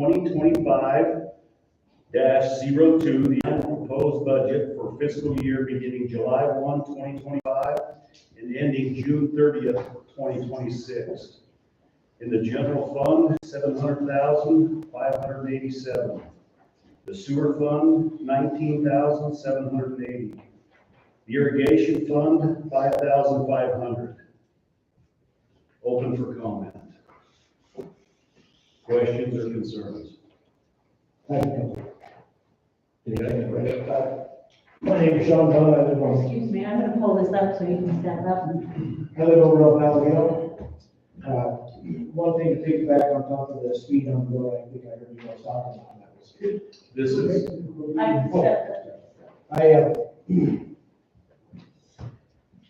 2025-02, the annual proposed budget for fiscal year beginning July 1, 2025 and ending June 30th, 2026. In the general fund, $700,587. The sewer fund, $19,780. The irrigation fund, $5,500. Open for comment. Questions or concerns? My name is Sean Dunn. I live on, Excuse me, I'm gonna pull this up so you can stand up. I live over on Palomino. One thing to take back on top of the speed on the road, I think I heard you guys talking about that was. This is,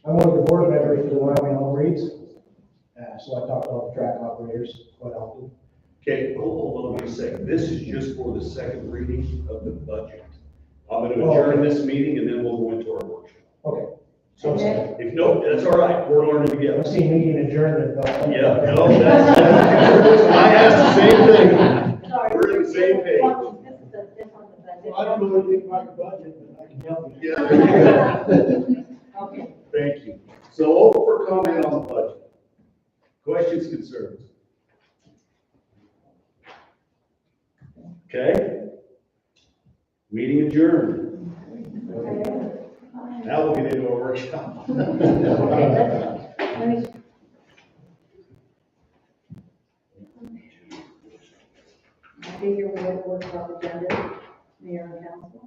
I'm one of the board members for the Wyoming All Reads. So I talk to all the track operators quite often. okay, hold on a second. This is just for the second reading of the budget. I'm going to adjourn this meeting and then we'll go into our workshop. Okay. So if no, that's all right. We're learning together. I see meeting adjourned. Yeah, no, that's, I asked the same thing. Sorry. We're on the same page. This is this on the budget. I don't know anything about the budget, but I can help you. Yeah. Okay. Thank you. So open for comment on the budget. Questions, concerns? Okay. Meeting adjourned. Now we'll get into our workshop. Let me. I figure we have a workshop agenda, mayor and council.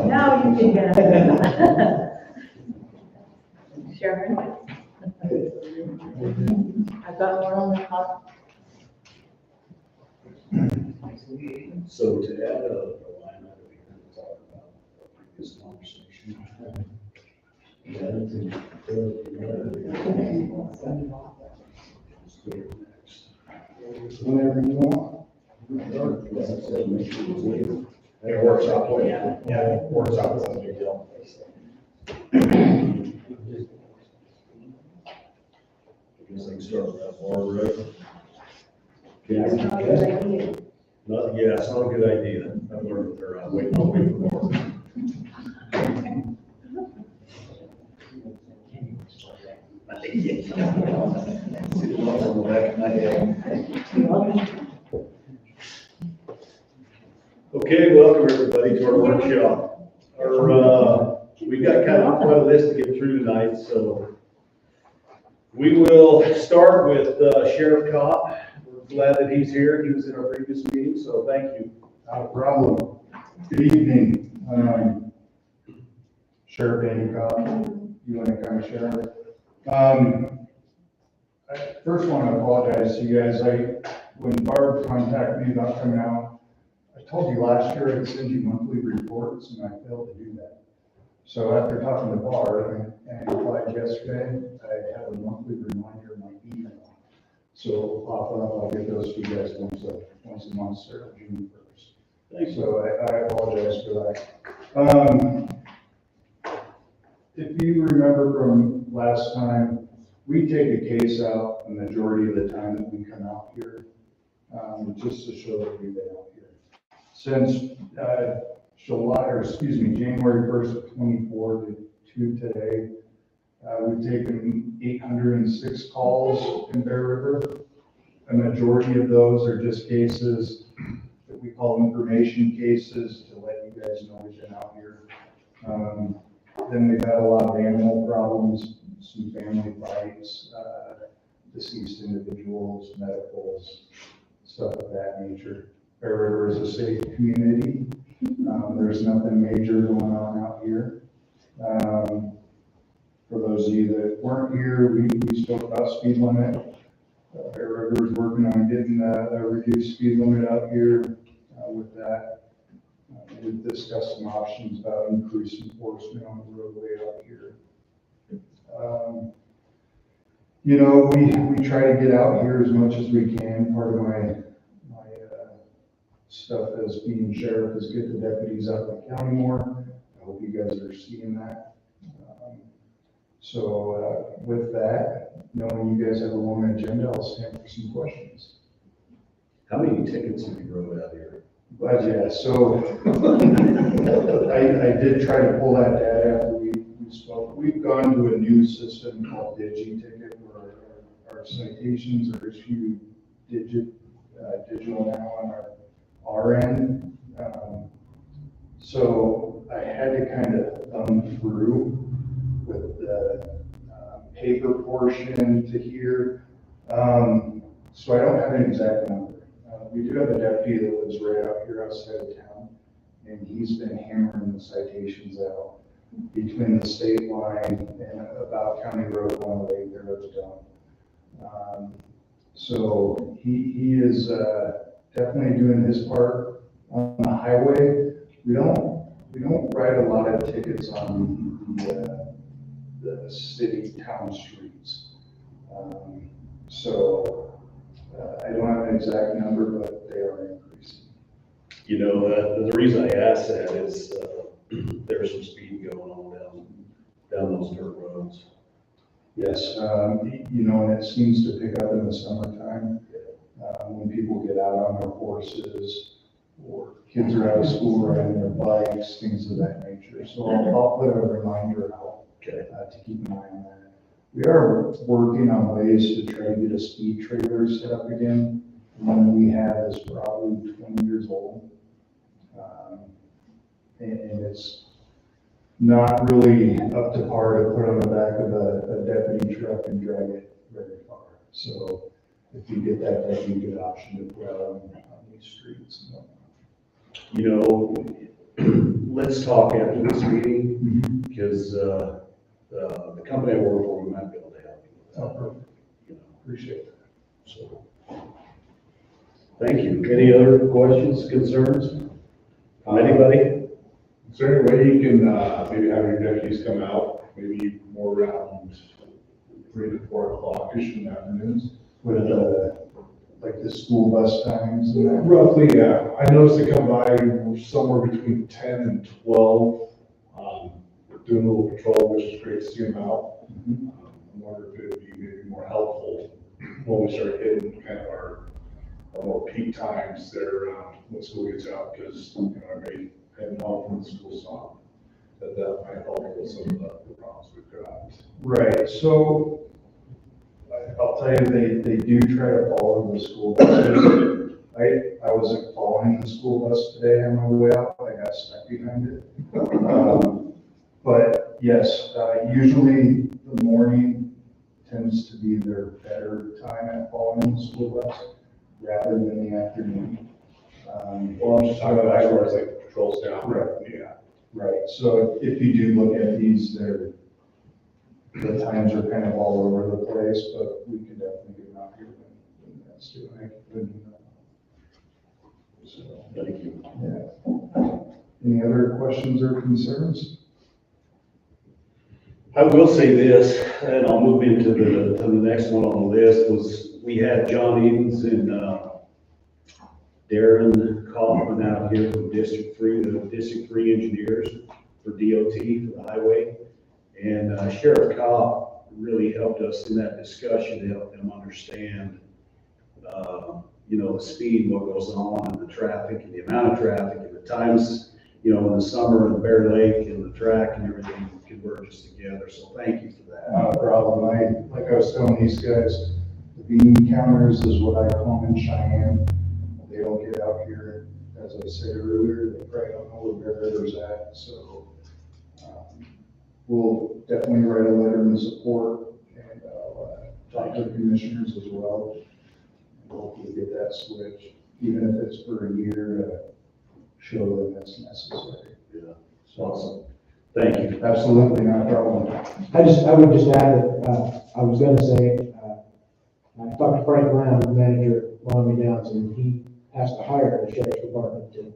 Now you can get it. Sharon? I've got more on the top. So to add a line item here to talk about our previous conversation. Whenever you want. Yeah, workshop, yeah, workshop is a big deal. I guess I can start with that bar, right? That's not a good idea. Yeah, it's not a good idea. I've learned with her, I'll wait for more. Okay, welcome everybody to our workshop. We've got kind of quite a list to get through tonight, so we will start with Sheriff Kopp. We're glad that he's here. He was in our previous meeting, so thank you. Not a problem. Good evening, Sheriff Andy Cobb, UNA County Sheriff. I first want to apologize to you guys. When Barb contacted me about coming out, I told you last year I'd send you monthly reports, and I failed to do that. So after talking to Barb and replied yesterday, I have a monthly reminder in my email. So I'll get those to you guys once a month, starting June 1st. Thanks. So I apologize for that. If you remember from last time, we take a case out the majority of the time that we come out here, just to show that we've been out here. Since January 1st of 24 to today, we've taken 806 calls in Bear River. A majority of those are just cases that we call information cases to let you guys know we've been out here. Then we've had a lot of animal problems, some family fights, deceased individuals, medicals, stuff of that nature. Bear River is a safe community. There's nothing major going on out here. For those of you that weren't here, we spoke about speed limit. Bear River is working on getting a reduced speed limit out here with that. We've discussed some options about increased enforcement on the roadway out here. You know, we try to get out here as much as we can. Part of my stuff as being sheriff is get the deputies out in the county more. I hope you guys are seeing that. So with that, knowing you guys have a long agenda, I'll stand for some questions. How many tickets have you wrote out here? But yeah, so I did try to pull that data after we spoke. We've gone to a new system called DigiTicket where our citations are issued digital now on our end. So I had to kind of thumb through with the paper portion to here. So I don't have an exact number. We do have a deputy that lives right out here outside of town, and he's been hammering the citations out between the state line and about County Road 108 there at the dump. So he is definitely doing his part on the highway. We don't write a lot of tickets on the city town streets. I don't have an exact number, but they are increasing. You know, the reason I ask that is there's some speed going on down those dirt roads. Yes, you know, and it seems to pick up in the summertime when people get out on their horses or kids are out of school riding their bikes, things of that nature. So I'll put a reminder out to keep an eye on that. We are working on ways to try to get a speed trailer set up again. The one we have is probably 20 years old. And it's not really up to par to put on the back of a deputy truck and drag it very far. So if you get that, that'd be a good option to put out on these streets. You know, let's talk after this meeting, because the company I work for, we might be able to help you with that. Oh, perfect. You know, Appreciate that. so, thank you. Any other questions, concerns from anybody? Is there any way you can maybe have your deputies come out, maybe more around 3 to 4 o'clock-ish in the afternoons? With like the school bus times and that. Roughly, yeah. I noticed they come by somewhere between 10 and 12, doing a little patrol, which is great to see them out. I wonder if it would be maybe more helpful when we start hitting kind of our more peak times there around when school gets out, because you know, everybody heading home from the school stop. That might help with some of the problems we've got. Right, so I'll tell you, they do try to follow the school buses. I wasn't following the school bus today on my way out, I got stuck behind it. But yes, usually the morning tends to be their better time at following the school bus rather than the afternoon. Well, I'm just talking about as far as like patrols down. Right. Yeah. Right, so if you do look at these, the times are kind of all over the place, but we can definitely get them out here when that's due. So, Thank you. yeah. Any other questions or concerns? I will say this, and I'll move into the next one on the list, was we had John Edens and Darren Kaufman out here from District 3, the District 3 engineers for DOT, for the highway. And Sheriff Kopp really helped us in that discussion to help them understand, you know, the speed, what goes on, and the traffic, and the amount of traffic, and the times, you know, in the summer, and Bear Lake, and the track, and everything converges together. So thank you for that. Not a problem. Like I was telling these guys, the bean counters is what I call them in Cheyenne. They don't get out here, as I said earlier, they probably don't know where Bear River's at, so we'll definitely write a letter in support and talk to the commissioners as well. Hopefully get that switched, even if it's for a year, to show them that's necessary. Yeah, awesome. Thank you. Absolutely, not a problem. I would just add that, I was gonna say, I talked to Frank Brown, the manager at Long Downs, and he has to hire the sheriff's department to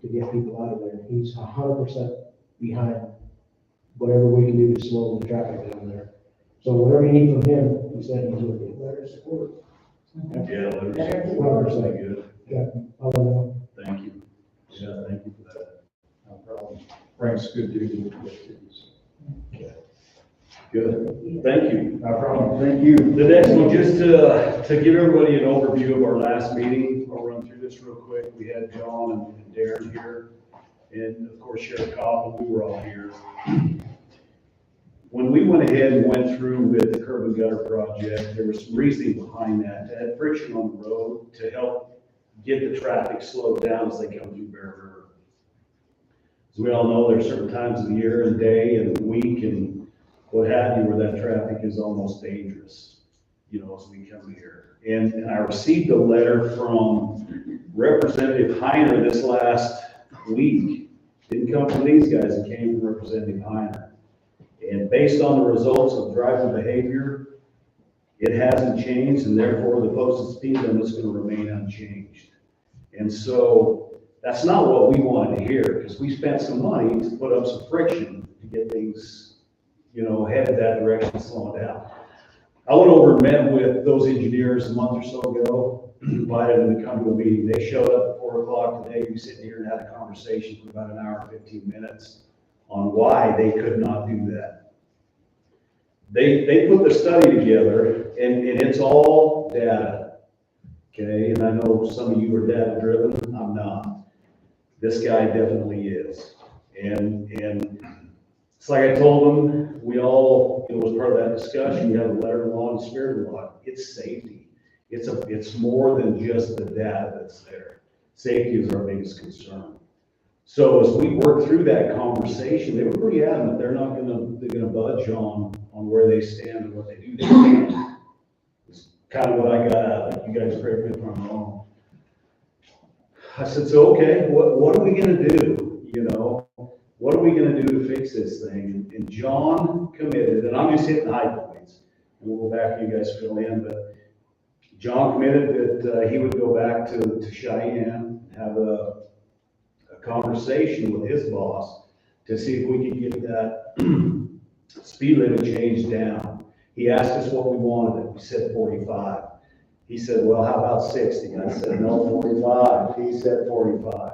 get people out of there. He's 100% behind whatever we can do to slow the traffic down there. So whatever you need from him, he said he's with you. Letter of support. Yeah, letters. Letters. 100%. Good. Yeah, I'll let him know. Thank you. Yeah, thank you for that. No problem. Frank's good dude. Good. Thank you. No problem. Thank you. The next one, just to give everybody an overview of our last meeting, I'll run through this real quick. We had John and Darren here, and of course Sheriff Cobb, we were all here. When we went ahead and went through with the curb and gutter project, there was some reasoning behind that, to add friction on the road to help get the traffic slowed down as they come through Bear River. As we all know, there's certain times of the year and day and week and what have you, where that traffic is almost dangerous, you know, as we come here. And I received a letter from Representative Heiner this last week. Didn't come from these guys, it came from Representative Heiner. And based on the results of driver behavior, it hasn't changed, and therefore the posted speed limit is going to remain unchanged. And so that's not what we wanted to hear, because we spent some money to put up some friction to get things, you know, headed that direction, slowing down. I went over and met with those engineers a month or so ago, invited them to come to a meeting. They showed up at 4 o'clock today. We sat here and had a conversation for about an hour and 15 minutes on why they could not do that. They put the study together, and it's all data, okay? And I know some of you are data driven, I'm not. This guy definitely is. And it's like I told them, we all, it was part of that discussion, we have a letter of law and spirit of law. It's safety. It's more than just the data that's there. Safety is our biggest concern. So as we worked through that conversation, they were pretty adamant they're gonna budge on where they stand and what they do. It's kind of what I got out of it. You guys correct me if I'm wrong. I said, so okay, what are we gonna do? You know, what are we gonna do to fix this thing? And John committed, and I'm just hitting high points, and we'll go back and you guys fill in, but John committed that he would go back to Cheyenne, have a conversation with his boss to see if we could get that speed limit changed down. He asked us what we wanted, we said 45. He said, well, how about 60? I said, no, 45. He said 45.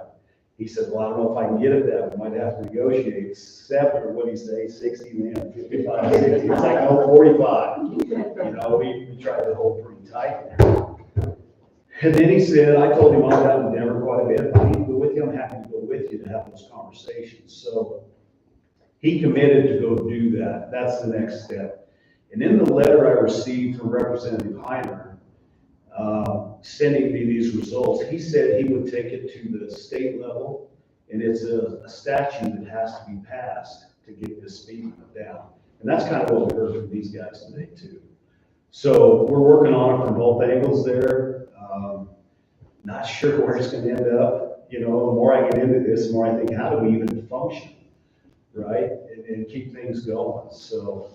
He said, well, I don't know if I can get it that, we might have to negotiate 7, or what do you say, 60, man, 55, 60. It's like, no, 45. You know, we tried to hold pretty tight there. And then he said, I told him I'm down in Denver quite a bit. If I need to go with you, I'm happy to go with you to have those conversations. So he committed to go do that. That's the next step. And in the letter I received from Representative Heiner, sending me these results, he said he would take it to the state level, and it's a statute that has to be passed to get this speed limit down. And that's kind of what we heard from these guys today too. So we're working on it from both angles there. Not sure where it's going to end up. You know, the more I get into this, the more I think, how do we even function, right? And keep things going. So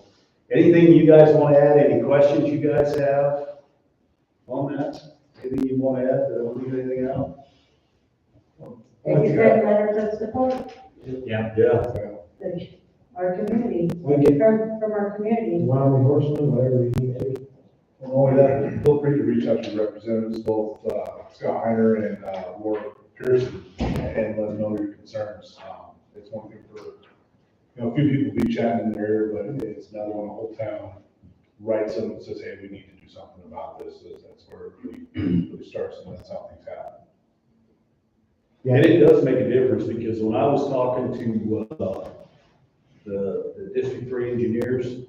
anything you guys want to add? Any questions you guys have on that? Anything you want to add? Did I leave anything out? And you said letters of support, Yeah. our community, We get from our community. law enforcement, whatever you need to. Not only that, feel free to reach out to representatives, both Scott Heiner and Laura Pearson, and let them know your concerns. It's one thing for, you know, a few people be chatting in their ear, but it's another one, the whole town writes them and says, hey, we need to do something about this. That's where it really starts, and that's how things happen. And it does make a difference, because when I was talking to the District 3 engineers,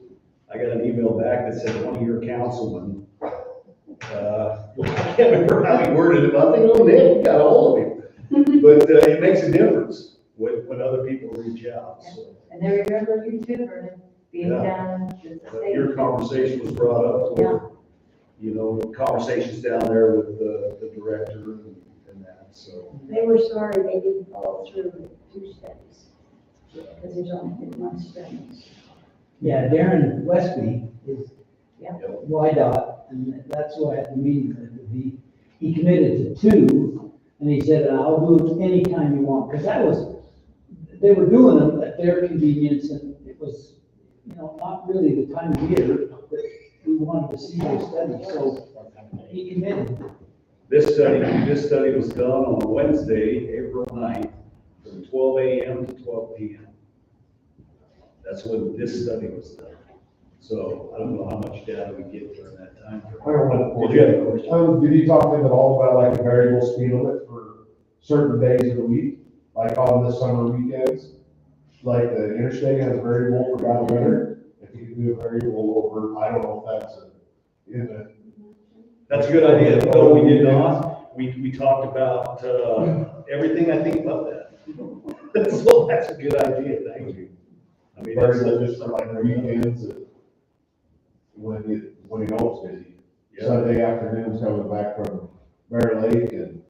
I got an email back that said one of your councilmen, I can't remember how he worded it, but I think, oh, Nick, got a hold of him. But it makes a difference when when other people reach out, so. And they're a regular YouTuber, and being Yeah. down in the state. Your conversation was brought up, Yeah. with, you know, conversations down there with the director and that, so. They were sorry they didn't follow through with 2 studies, because there's only been 1 study. Yeah, Darren Westby is Yeah. YDOT, and that's why at the meeting, he committed to 2, and he said, I'll do it anytime you want, because they were doing them at their convenience, and it was, you know, not really the time of year that we wanted to see those studies, so he committed. This study was done on Wednesday, April 9th, from 12 a.m. to 12 p.m. That's when this study was done. So I don't know how much data we get during that time. I don't know. Did you have a question? Did you talk to them at all about like a variable speed limit for certain days of the week? Like on the summer weekends? Like the interstate has a variable for bad weather? If you can do a variable over, I don't know if that's in the. That's a good idea. No, we did not. We talked about, everything I think about that. So that's a good idea. Thank you. I mean, that's Variable just for like the weekends, when you know it's busy. Yeah. Sunday afternoons coming back from Bear Lake and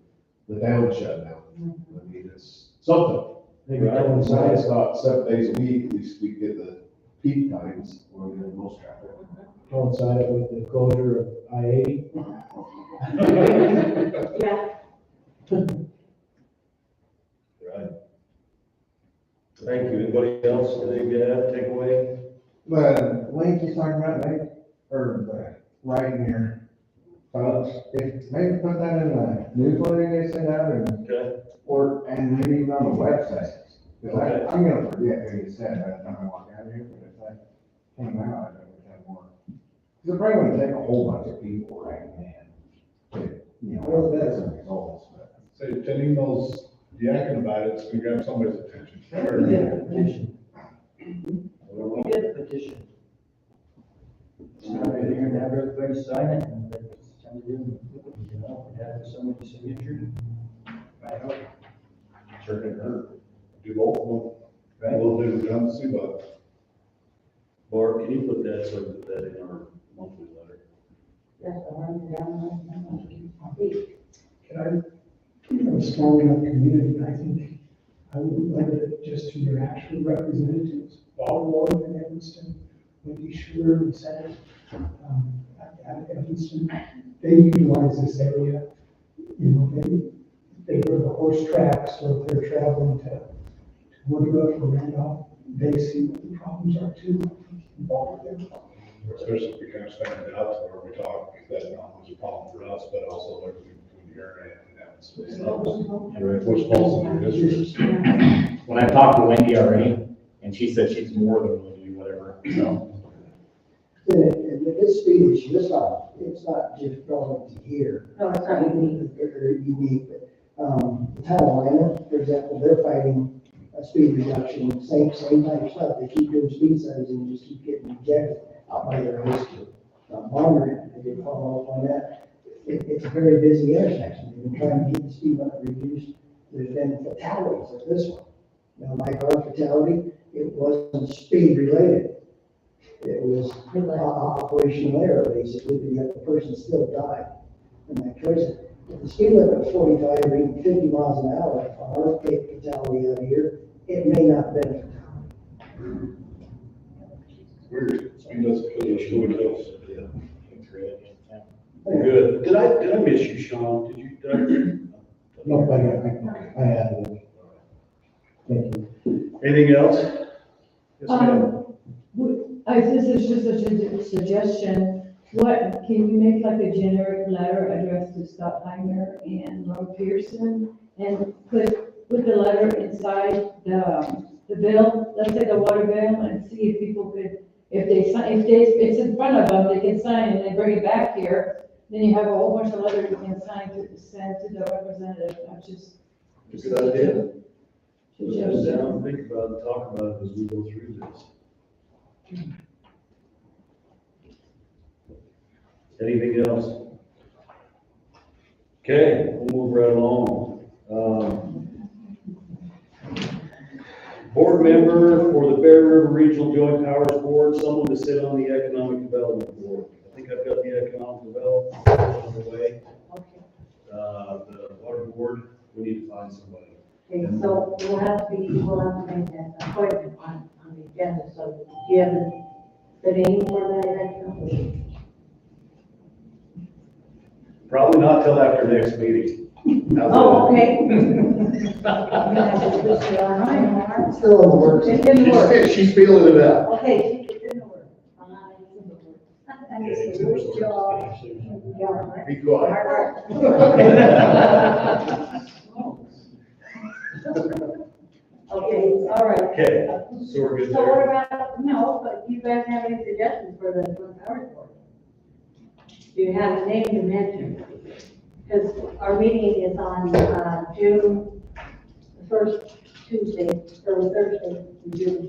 the dam shut down. I mean, it's something. Maybe Right. coincide. It's not 7 days a week, at least we get the peak times where we have the most traffic. Coincide it with the closure of I-80. Yeah, Right. Thank you. Anybody else, take away? But Link is talking about, like, or the writing here, folks, if maybe put that in the newsletter they send out and, Okay. and maybe even on the website. Cause Okay. I'm gonna forget what you said by the time I walk out of here, but if I came out, I would have more. Cause it's probably gonna take a whole bunch of people writing in to, you know, get some results, but. Say, 10 emails yakking about it, it's gonna grab somebody's attention. We did a petition. We did a petition. So we're gonna have everybody sign it, and then send it in, you know, it has so many signatures. I hope. Sure can hurt. Do both of them. Right, a little bit of done, see, but Barb, can you put that, so I put that in our monthly letter? that's the one down. Can I, from a small enough community, I think I would limit it just to your actual representatives, Bob Ward in Evanston, Wendy Schuler in Senate, at Evanston. They utilize this area, you know, they go to the horse tracks, or if they're traveling to Woodruff or Randolph, they see what the problems are too, involved with them. especially if we kind of stand it out to where we talk, that not only is a problem for us, but also everything between here and that. Which falls in their districts. When I talked to Wendy already, and she said she's more than willing to do whatever, so. And this speed issue, it's not just relevant to here. No, it's not unique. Or unique, but, the town of Atlanta, for example, they're fighting a speed reduction, same type of stuff. They keep doing speed studies and just keep getting rejected out by their high school. Monitoring, I did follow up on that. It's a very busy intersection. They've been trying to get the speed limit reduced. There's been fatalities like this one. Now, like our fatality, it wasn't speed related. It was operational error, basically, but yet the person still died in that choice. If the speed limit was 45 or even 50 miles an hour, on our fatality out here, it may not have been a fatality. Weird, speed doesn't kill you, it kills. Good. Did I miss you, Sean? No, I had it. Thank you. Anything else? Yes, ma'am. This is just a suggestion. What, can you make like a generic letter addressed to Scott Heimer and Roy Pearson? And put the letter inside the bill, let's say the water bill, and see if people could, if it's in front of them, they can sign and they bring it back here. Then you have a whole bunch of letters you can sign to send to the representative, not just. It's a good idea. Put that Suggestion. down, think about it, talk about it as we go through this. Anything else? Okay, we'll move right along. board member for the Bear River Regional Joint Powers Board, someone to sit on the Economic Development Board. I think I've got the Economic Development on the way. Okay. The water board, we need to find somebody. Okay, so we'll have to make that appointment on the agenda, so do you have the name for that election? Probably not till after next meeting. How's Oh, that? okay. Still in the works. It didn't work. She's feeling it out. Okay, it didn't work. I just said, which job? Be quiet. Okay, all right. Okay, so we're good So what there. about, no, but you guys have any suggestions for the Twin Powers Board? Do you have a name to mention? Because our meeting is on, June, the first Tuesday, or Thursday in June.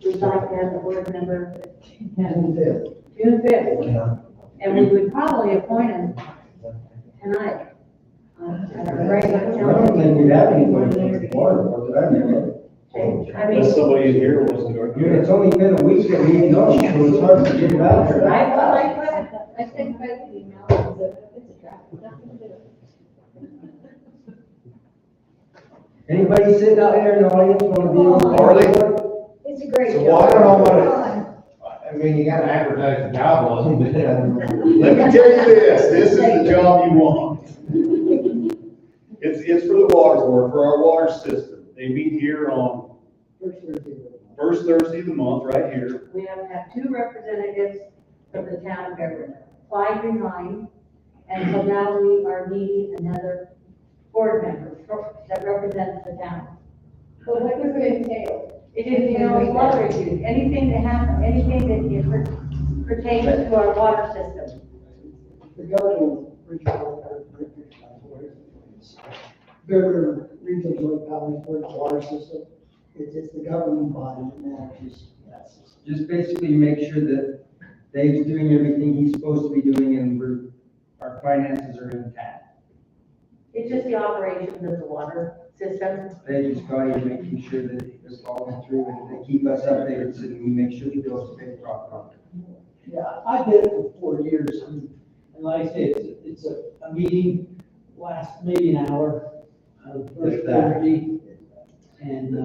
We'd like to have a board member June fifth. And we would probably appoint him tonight. At our regular I don't think we have anybody from the water board that I know of. I mean, Unless somebody in here wants to go. It's only been a week that we've known, so it's hard to get it out there. I think by the email, it's a draft. Anybody sitting out here in the audience want to be on the Harley? board? It's a great So job. I don't know what I mean, you gotta advertise the job a little bit. Let me tell you this is the job you want. It's for the water board, for our water system. They meet here on first Thursday of the month, right here. We have to have two representatives from the town of Bear River. Clyde resigned, and so now we are needing another board member that represents the town. But what does it entail? It entails water issues, anything that happens, anything that pertains to our water system. The governing regional, Bear River Regional Joint Powers Board water system, it's the governing body that manages that system. Just basically make sure that Dave's doing everything he's supposed to be doing and our finances are intact. It's just the operations of the water system. They just got here making sure that it's following through and they keep us updated so that we make sure the bills are paid properly. Yeah, I did it for 4 years, and like I say, it's a meeting, lasts maybe an hour, first If that. Thursday, and,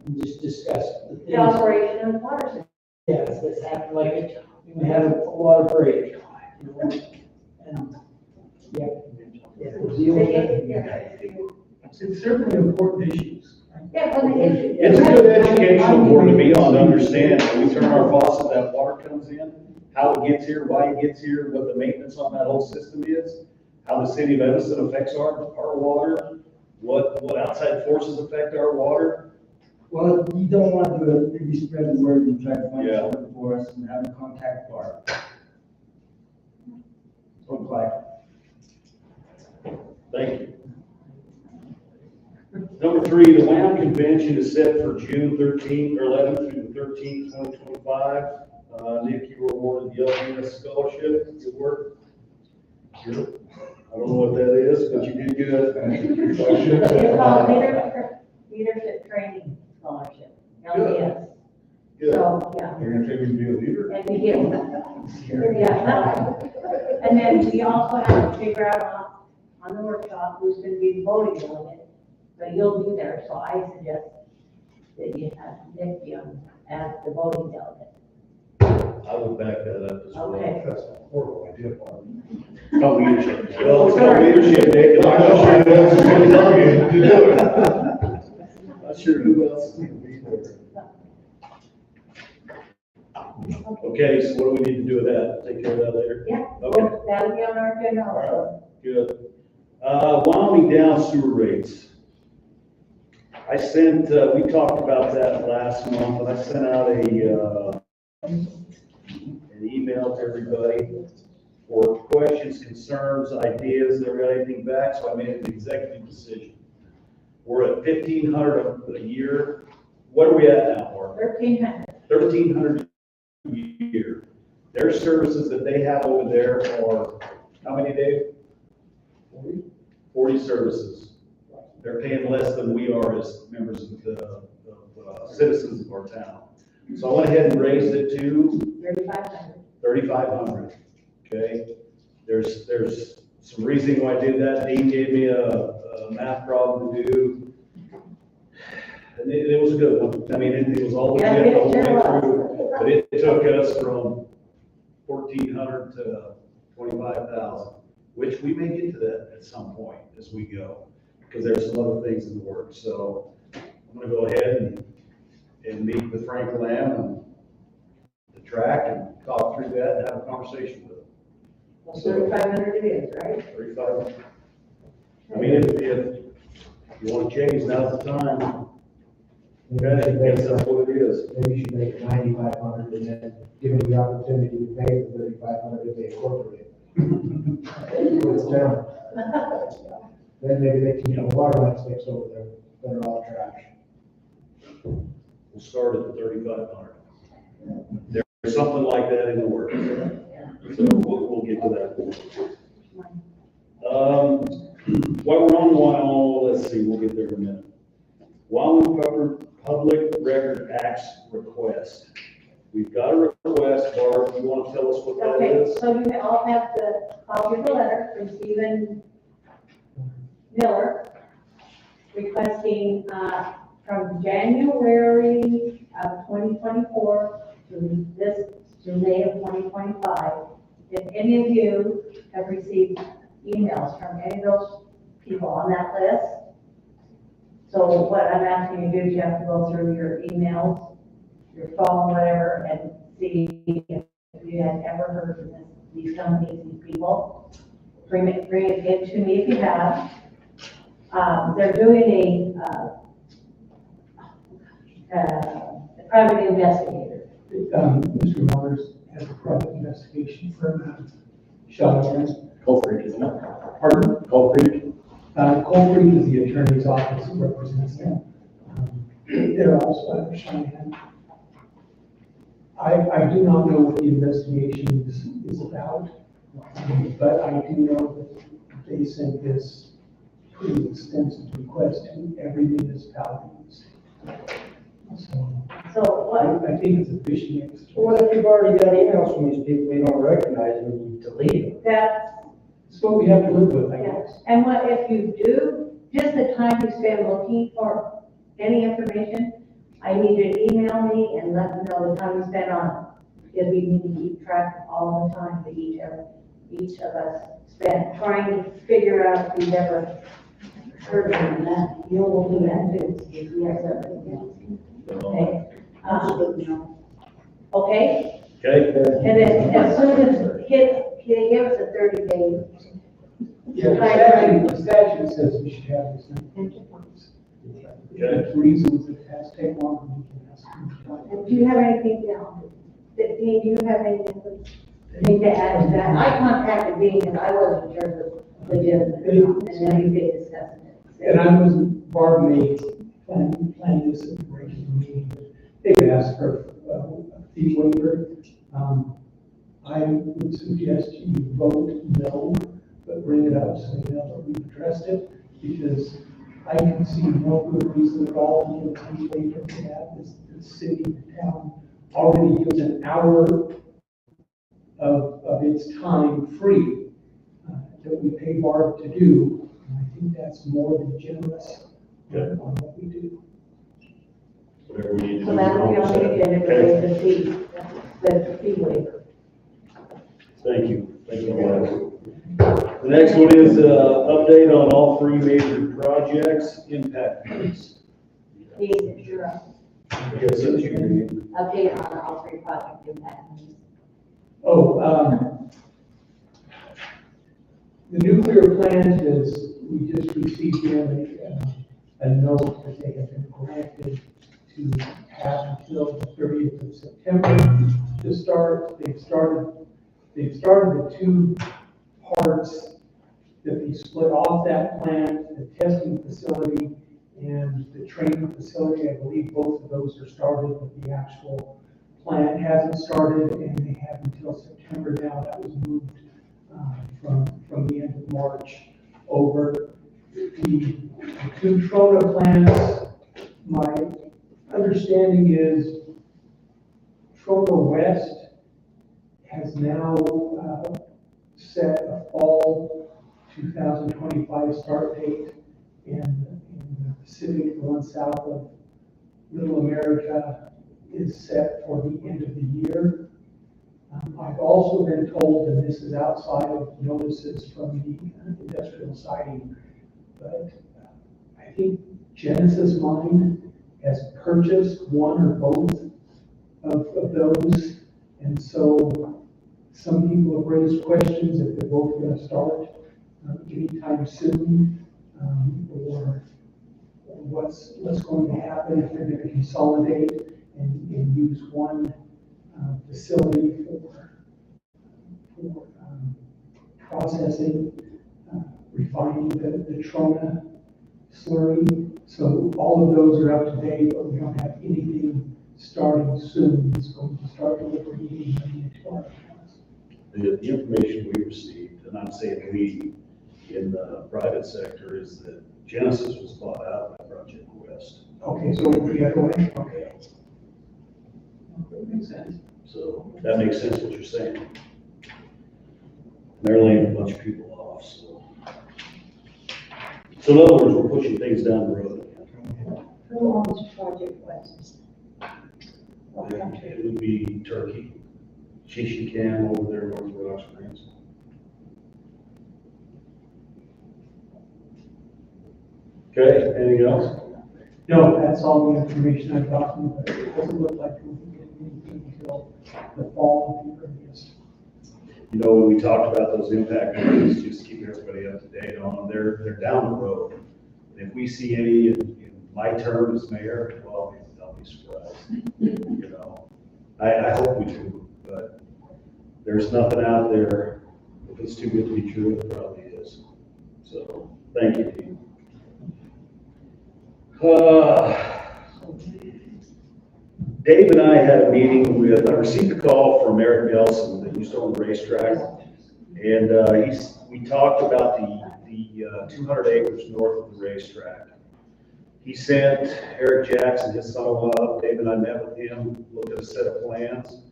we just discuss the The things. operation of the water system. Yes, it's happened, like, we had a water break, you know, and, yeah. Deal with it. It's certainly important issues. Yeah, when the issue. It's a good educational board to be on, to understand when we turn our faucet, that water comes in, how it gets here, why it gets here, what the maintenance on that whole system is, how the city of Evanston affects our water, what outside forces affect our water. Well, you don't want to do it, maybe spread the word and try to find Yeah. something for us and have a contact bar. Look like. Thank you. Number 3, the WAM convention is set for June 13th or 11th through the 13th, 2025. Nick, you were awarded the LDS scholarship. Good work. Good. I don't know what that is, but you did good. It's called leadership training scholarship, LDS. Good. So, yeah. You're gonna take me to be a leader? And we get, yeah. And then we also have to figure out on the workshop who's gonna be the voting delegate. But you'll be there, so I suggest that you have Nick be on as the voting delegate. I will back that up as well. Okay. That's a horrible idea, Bob. Called leadership. Well, it's called leadership, Nick. and I'm not sure who else is gonna tell you to do it. Not sure who else is gonna be there. Okay, so what do we need to do with that? Take care of that later? Yeah, Okay. well, that'll be on our agenda also. Good. Wyoming Down sewer rates. I sent, we talked about that last month, and I sent out an email to everybody for questions, concerns, ideas, never got anything back, so I made an executive decision. We're at $1,500 a year. What are we at now, Mark? 1,300. $1,300 a year. Their services that they have over there are, how many, Dave? 40 services. They're paying less than we are as members of the citizens of our town. So I went ahead and raised it to 3,500. 3,500, okay? There's some reasoning why I did that. Dean gave me a math problem to do. And it was a good one. I mean, it was all Yeah, legit the whole it sure way was. through. But it took us from 1,400 to 25,000, which we may get to that at some point as we go, because there's some other things in the works. So I'm gonna go ahead and meet with Frank Lamb and the track and talk through that and have a conversation with him. Well, 3,500 it is, right? 35. I mean, if you want to change, now's the time. Okay, I guess that's what it is. Maybe you should make it 9,500 and then give them the opportunity to pay the 3,500 if they incorporate it. It's down. Then maybe they can, water lines fixed over there, that are all trash. We'll start at the 3,500. There's something like that in the works. So we'll get to that. While we're on Wyoming, let's see, we'll get there in a minute. Wyoming Public Record Acts request. We've got a request, Barb, you want to tell us what that Okay, is? so you all have the copy of the letter from Stephen Miller requesting, from January of 2024 to May of 2025, if any of you have received emails from any of those people on that list. So what I'm asking you to do is you have to go through your emails, your phone, whatever, and see if you had ever heard from these companies, these people. Bring it in to me if you have. They're doing a private investigator. Mr. Myers has a private investigation firm, Shaw's. Cold Creek, isn't it? Pardon? Cold Creek. Cold Creek is the attorney's office that represents them. They're also out of Cheyenne. I do not know what the investigation is about, but I do know that they sent this pretty extensive request to every municipality in the state. So what, I think it's a fishing exercise. What if you've already got emails from these people you don't recognize and you delete them? It's what we have to live with, I yeah. guess. And what if you do, just the time you spend looking for any information, I need you to email me and let me know the time you spend on it. Because we need to keep track of all the time that each of us spend trying to figure out if we've ever heard of that. You'll do that too, if you have something. Okay. Okay? Okay, And then as soon as he give us a 30-day. The statute says we should have this in. Okay. Reasons it has to take longer, we can ask them. And do you have anything else? Dean, do you have anything to add to that? I contacted Dean and I wasn't sure of the legitimate, and then you did discuss it. And I was, Barb made, planning this at the regular meeting, they asked for a fee waiver. I would suggest you vote no, but bring it up so you know that we've addressed it, because I can see no good reason at all to give a fee waiver to that. The city, the town already gives an hour of its time free that we pay Barb to do. And I think that's more than generous on what we do. whatever we need to do. So that will be on the agenda to raise the fee waiver. Thank you. Thank you, Alex. The next one is update on all three major projects, impact fees. Dean, you're up. Yes, that's you. Update on all three project impact. The nuclear plant is, we just received a note that they have been granted to have until the 30th of September to start. They've started the two parts that they split off that plant, the testing facility and the training facility. I believe both of those are started, but the actual plant hasn't started, and they have until September now. That was moved from the end of March over. The two Trona plants, understanding is Trona West has now set a fall 2025 start date, and the Pacific, the one south of Little America, is set for the end of the year. I've also been told, and this is outside of notices from the industrial siding, but I think Genesis Mine has purchased one or both of those. And so some people have raised questions if they're both going to start anytime soon, or what's going to happen if they're going to consolidate and use one facility for processing, refining the Trona slurry. So all of those are up to date, but we don't have anything starting soon. It's going to start delivering money into our accounts. The information we received, and I'm saying we in the private sector, is that Genesis was bought out by Project West. Okay, so the other way, okay. That makes sense. So that makes sense what you're saying. They're laying a bunch of people off, so. So in other words, we're pushing things down the road again. Who owns Project West? What And country? it would be Turkey, Shishikan over there in North Rock Springs. Okay, anything else? No, that's all the information I've gotten, but it doesn't look like we'll be getting anything until the fall at the earliest. You know, when we talked about those impact areas, just to keep everybody up to date on them, they're down the road. And if we see any in my term as mayor, well, I'll be surprised. You know, I hope we do, but there's nothing out there. If it's too good to be true, it probably is. So, thank you, team. Dave and I had a meeting with, I received a call from Eric Nelson that used to own the racetrack. And we talked about the 200 acres north of the racetrack. He sent Eric Jackson, his son-in-law, Dave and I met with him, looked at a set of plans.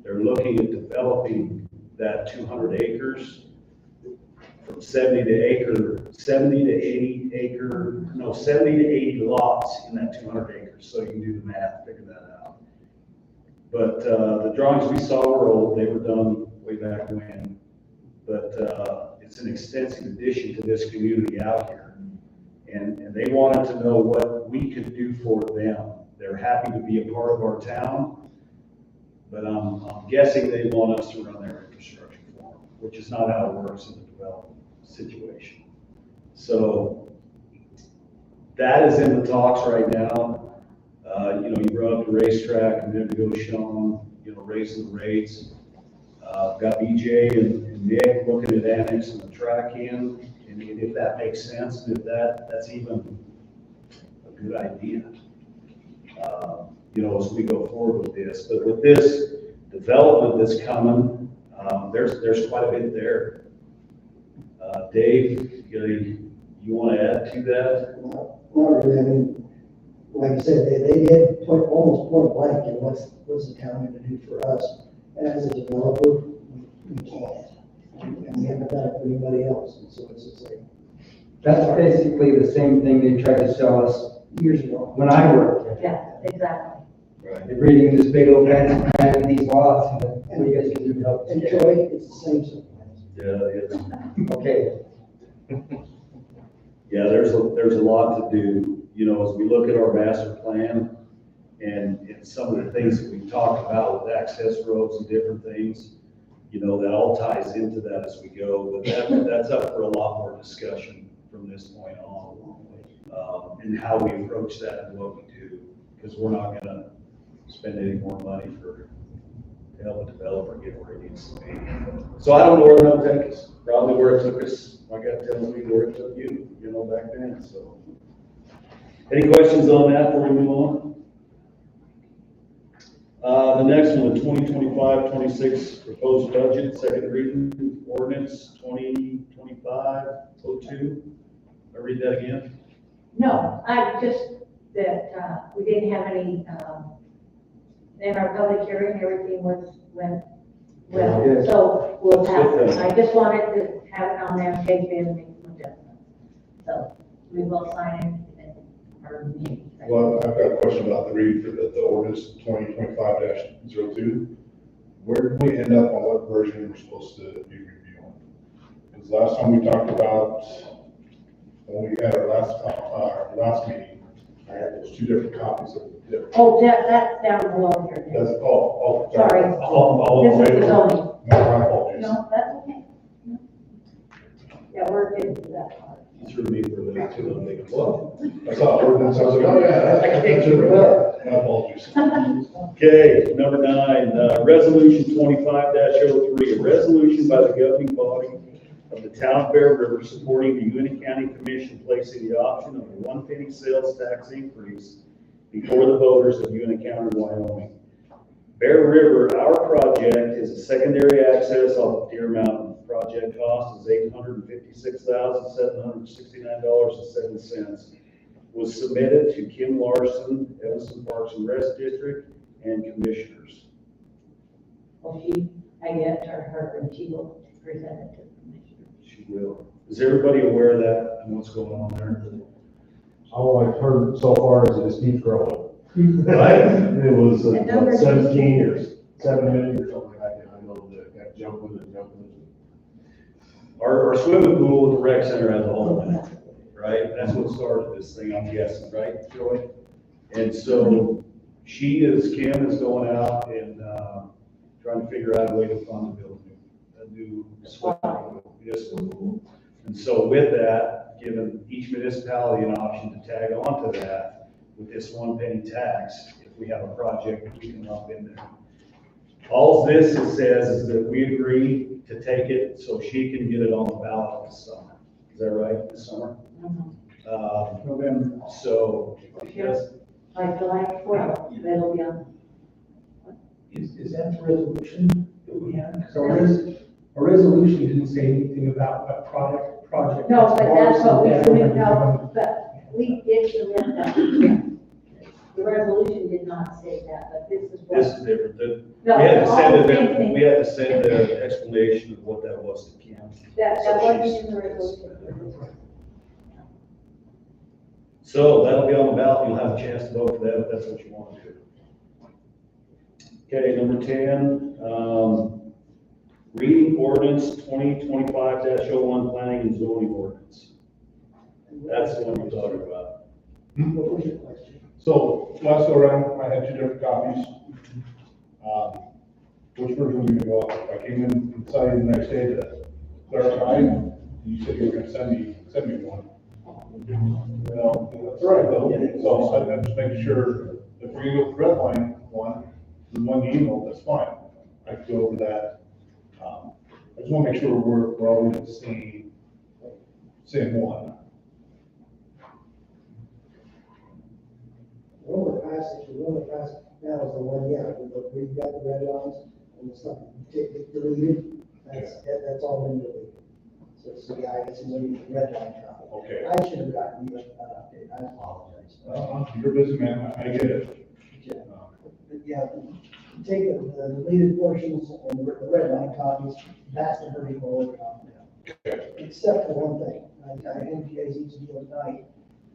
They're looking at developing that 200 acres from 70 to 80 lots in that 200 acres. So you can do the math, figure that out. But the drawings we saw were old. They were done way back when. But it's an extensive addition to this community out here. And they wanted to know what we could do for them. They're happy to be a part of our town, but I'm guessing they want us to run their infrastructure for them, which is not how it works in the development situation. So that is in the talks right now. You know, you brought up the racetrack and then negotiating, you know, raising the rates. Got BJ and Nick looking at annexing the track in, and if that makes sense, and if that's even a good idea. You know, as we go forward with this, but with this development that's coming, there's quite a bit there. Dave, you want to add to that? Not really. I mean, like I said, they did almost point blank, and what's the town going to do for us? As a developer, we can't. And we haven't done it for anybody else, and so it's just like. That's basically the same thing they tried to sell us Years ago. when I worked. Yeah, exactly. Right. They're reading this big old fancy plan in these lots, and what do you guys can do to help? And Troy, it's the same stuff. Yeah, it's, Okay, yeah, there's a lot to do. You know, as we look at our master plan and some of the things that we've talked about with access roads and different things, you know, that all ties into that as we go. But that's up for a lot more discussion from this point on, and how we approach that and what we do, because we're not gonna spend any more money to help a developer get where it needs to be. So I don't know where that'll take us. Probably where it took us, my gut tells me where it took you, you know, back then, so. Any questions on that before we move on? The next one, the 2025-26 proposed budget, second reading, ordinance 2025-02. I read that again? No, I just, that, we didn't have any, in our public hearing, everything went well. Yes. So we'll have, Good thing. I just wanted to have it on there in case we had to make some adjustments. So we will sign it in our meeting. Well, I've got a question about the read for the ordinance 2025-02. Where did we end up on what version we're supposed to be reviewing? Because last time we talked about, when we had our last meeting, I had those two different copies of the different. Oh, that's down below here. That's, oh, Sorry. all This the is way. the zoning. My apologies. No, that's okay. No. Yeah, we're getting to that part. You threw me for a minute too, I'm thinking, well. I saw ordinance, I was like, oh yeah, that's it. My apologies. Okay, number 9, resolution 25-03, a resolution by the governing body of the town of Bear River supporting the Uintah County Commission placing the option of a 1 penny sales tax increase before the voters of Uintah County, Wyoming. Bear River, our project is a secondary access off of Deer Mountain. Project cost is $856,769.07. Was submitted to Kim Larson, Evanston Parks and Rec District, and commissioners. Well, I get to her and she will present it to the commissioner. She will. Is everybody aware of that and what's going on there? All I've heard so far is it just keeps growing. Right? It was And numbers 17 or 7 million or something like that. I know that got jumping and jumping. Our swimming pool at the rec center has a hole in it, right? That's what started this thing, I'm guessing, right, Joey? And so Kim is going out and trying to figure out a way to fund a new swimming pool, municipal pool. And so with that, giving each municipality an option to tag on to that with this 1 penny tax, if we have a project we can lump in there. All this says is that we agree to take it so she can get it on the ballot this summer. Is that right, this summer? November. So, yes, Like July 12th, that'll be on. Is that the resolution that we have? So a resolution didn't say anything about what project. No, but that's what we submitted, No. no, but we did submit that. The resolution did not say that, but this is what. this is different. No, We had to all send the same it, thing. we had to send the explanation of what that was to Kim. That So wasn't she's- in the resolution. So that'll be on the ballot. You'll have a chance to vote for that if that's what you want to do. Okay, number 10, reading ordinance 2025-01, planning and zoning ordinance. That's the one we're talking about. What was your question? So last go around, I had two different copies. Which version were you gonna go off? I came in and saw you the next day to clarify, and you said you were gonna send me one. Well, that's all right though, so I'm just making sure if we're gonna go with the red line one, the one you emailed, that's fine. I can go over that. I just wanna make sure we're all in the same one. One of the passages, now is the one, yeah, where you got the red lines and the stuff deleted, that's all been deleted. So yeah, I guess it's only the red line copy. Okay. I should have gotten you an update, I apologize. You're busy, man, I get it. But yeah, take the deleted portions and the red line copies, that's the version we're working on now. Except for one thing, I NPA's each deal tonight.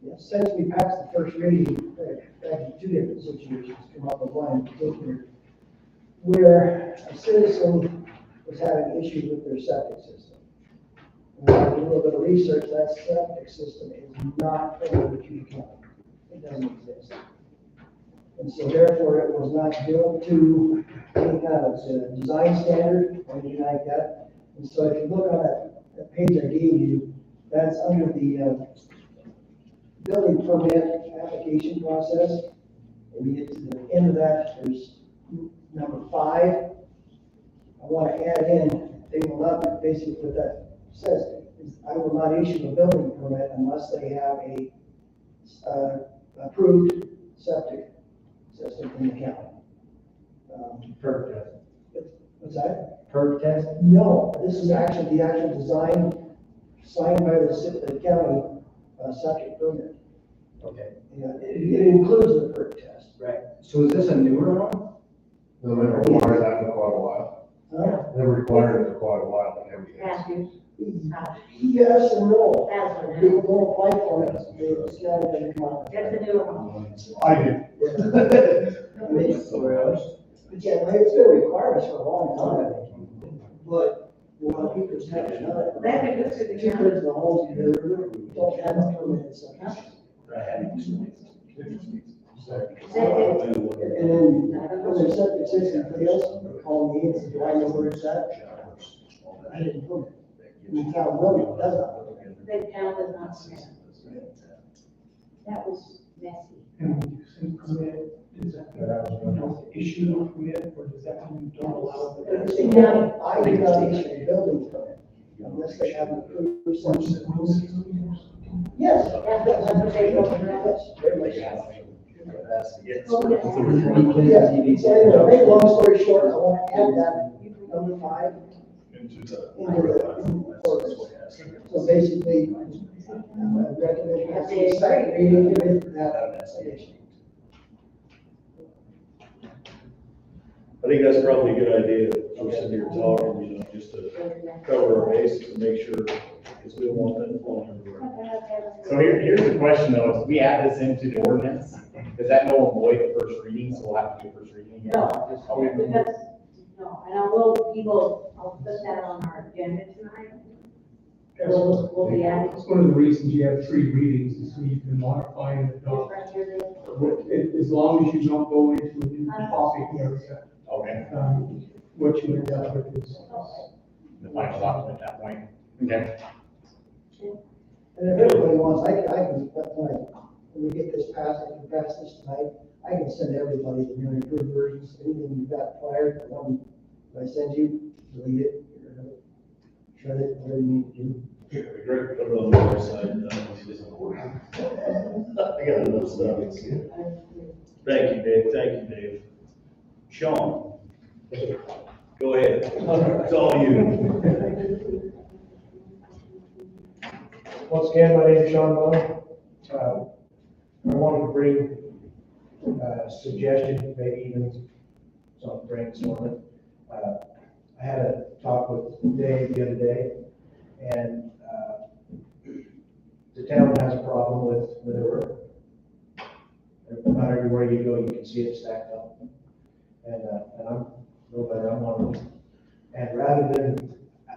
Yeah, since we passed the first reading, back in 2 different situations, come up with one in particular, where a citizen was having issues with their septic system. And when I did a little bit of research, that septic system is not in the Utah County. It doesn't exist. And so therefore, it was not built to any kind of design standard or anything like that. And so if you look on that page I gave you, that's under the building permit application process. And you get to the end of that, there's number 5. I want to add in, they will not, basically what that says is I will not issue a building permit unless they have a approved septic system in the county. Perk test. What's that? Perk test? No, this is actually the actual design signed by the county septic permit. Okay, Yeah, it includes the perk test. right. So is this a newer one? No, they required that for quite a while. Huh? They required it for quite a while, and everything. Matthew, Yes and no. that's what it People is. don't apply for it, it's not gonna come out. That's a newer one. I do. But yeah, like, it's been a requirement for a long time, but a lot of people just haven't done it. That's a good thing. Two-thirds of the homes here don't have a permanent septic. And then when their septic system fails, they call me and say, do I know where it's at? I didn't put it. And the town government does not. The town does not permit. That was messy. And when you say permit, does that mean you don't issue a permit, or does that mean you don't allow the? I do not issue a building permit unless they have an approved septic. Yes. That's what they go for. Yes, very much. Yes. Yeah, so anyway, make long story short, I want to add that number 5 Into the. into the ordinance. So basically, I recommend you have a second reading with that addition. I think that's probably a good idea, we're sitting here talking, you know, just to cover our bases and make sure, because we don't want that flowing everywhere. So here's the question though, if we add this into the ordinance, does that null and void the first reading, so we'll have to do first reading again? No, because, no, and I will, I'll put that on our agenda tonight. We'll be adding. That's one of the reasons you have 3 readings, is so you can modify and adopt. Right here, Dave. As long as you don't go into a new topic area, Okay, what you end up with is. the final document at that point, okay. And if everybody wants, I can, when we get this passed, I can pass this tonight, I can send everybody the new improved versions, anything you've got prior, the one I send you, delete it, get rid of it, shred it, whatever you need to do. It'd be great to put it on the website, I got enough stuff. Thank you, Dave, thank you, Dave. Sean, go ahead, it's all you. Once again, my name is Sean Bone. I wanted to bring a suggestion, maybe even some brainstorming. I had a talk with Dave the other day, and the town has a problem with manure. Not everywhere you go, you can see it stacked up. And I'm no better, I'm one of them. And rather than,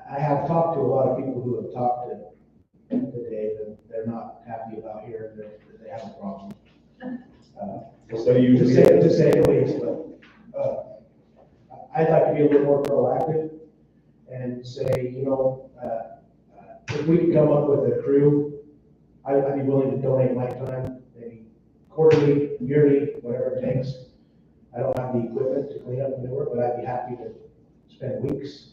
I have talked to a lot of people who have talked to Dave, and they're not happy about here, that they have a problem. What do you To say the least, but, I'd like to be a little more proactive and say, you know, if we could come up with a crew, I'd be willing to donate my time, maybe quarterly, yearly, whatever it takes. I don't have the equipment to clean up manure, but I'd be happy to spend weeks,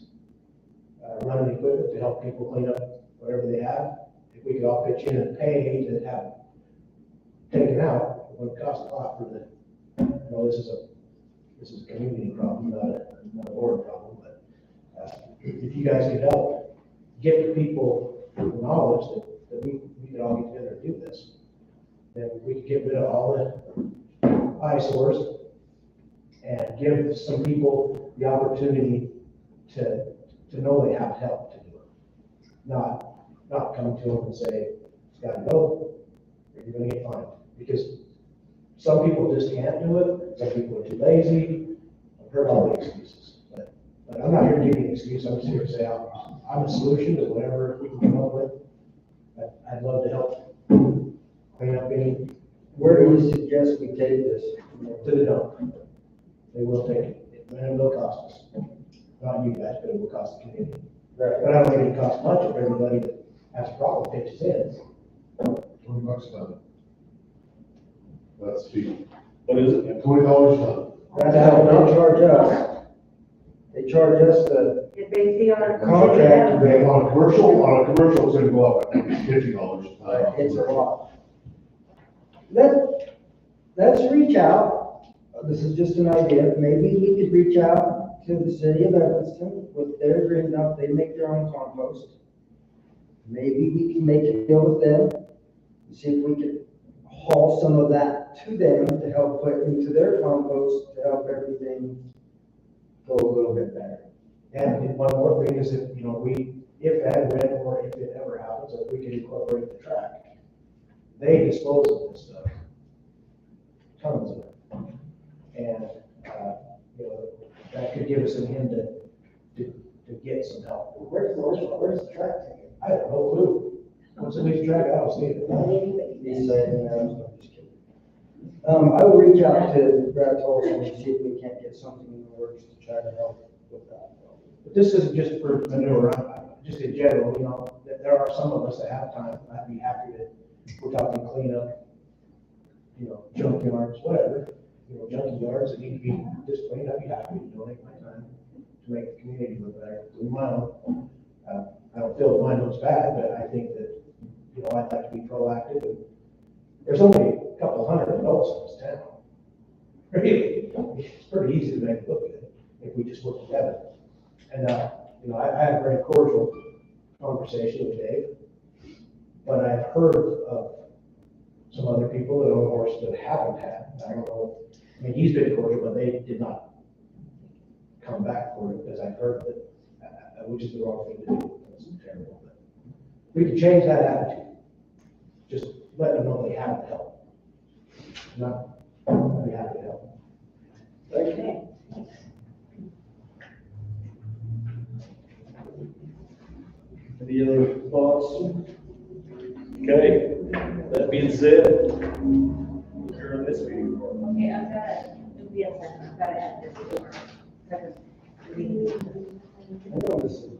running equipment to help people clean up whatever they have. If we could all pitch in and pay to have taken out, it would cost a lot for the, you know, this is a community problem, not a board problem, but, if you guys could help get the people the knowledge that we could all get together and do this, then we could get rid of all the eyesores and give some people the opportunity to know they have help to do it. Not come to them and say, it's gotta go, or you're gonna get fined. Because some people just can't do it, some people are too lazy. I've heard all the excuses, but I'm not here to give you an excuse, I'm just here to say I'm a solution to whatever we can come up with. I'd love to help clean up any. Where do you suggest we take this? To the dump. They will take it, and it will cost us. Not you guys, but it will cost the community. But I don't think it costs much if everybody that has a problem pitches in. $20 a ton. That's cheap. What is it? $20 a ton. That's how they charge us. They charge us the If they see our. contract rate. On a commercial, it's gonna go up, I think it's $50 a ton. It's a lot. Let's reach out. This is just an idea. Maybe we could reach out to the city of Evanston with their green dump. They make their own compost. Maybe we can make a deal with them, and see if we could haul some of that to them to help put into their compost, to help everything go a little bit better. And one more thing is if, if and when, or if it ever happens, if we can incorporate the track, they dispose of this stuff. Tons of it. And, that could give us a hint to get some help. Where's the track taken? I have no clue. Once it leaves the track, I don't see it. He said, I'm just kidding. I will reach out to Brad Tolson and see if we can't get something in the works to try to help with that. But this isn't just for manure, just in general, there are some of us that have time, I'd be happy to, we're talking cleanup, junk yards, whatever, junky yards that need to be just cleaned, I'd be happy to donate my time to make the community look better, do my own. I don't feel that mine looks bad, but I think that, I'd like to be proactive. And there's only a couple hundred adults in this town. Really, it's pretty easy to make it look good if we just work together. And, I had a very cordial conversation with Dave, but I've heard of some other people that own horses that haven't had. I don't know, he's been cordial, but they did not come back for it, because I've heard that, which is the wrong thing to do. That's terrible. But we can change that attitude. Just let them know they have the help. I'd be happy to help. Okay. Any other thoughts? Okay, that being said, you're in this meeting. Okay, I've got it, it'll be a second, I've got to add this to our second reading. I know this is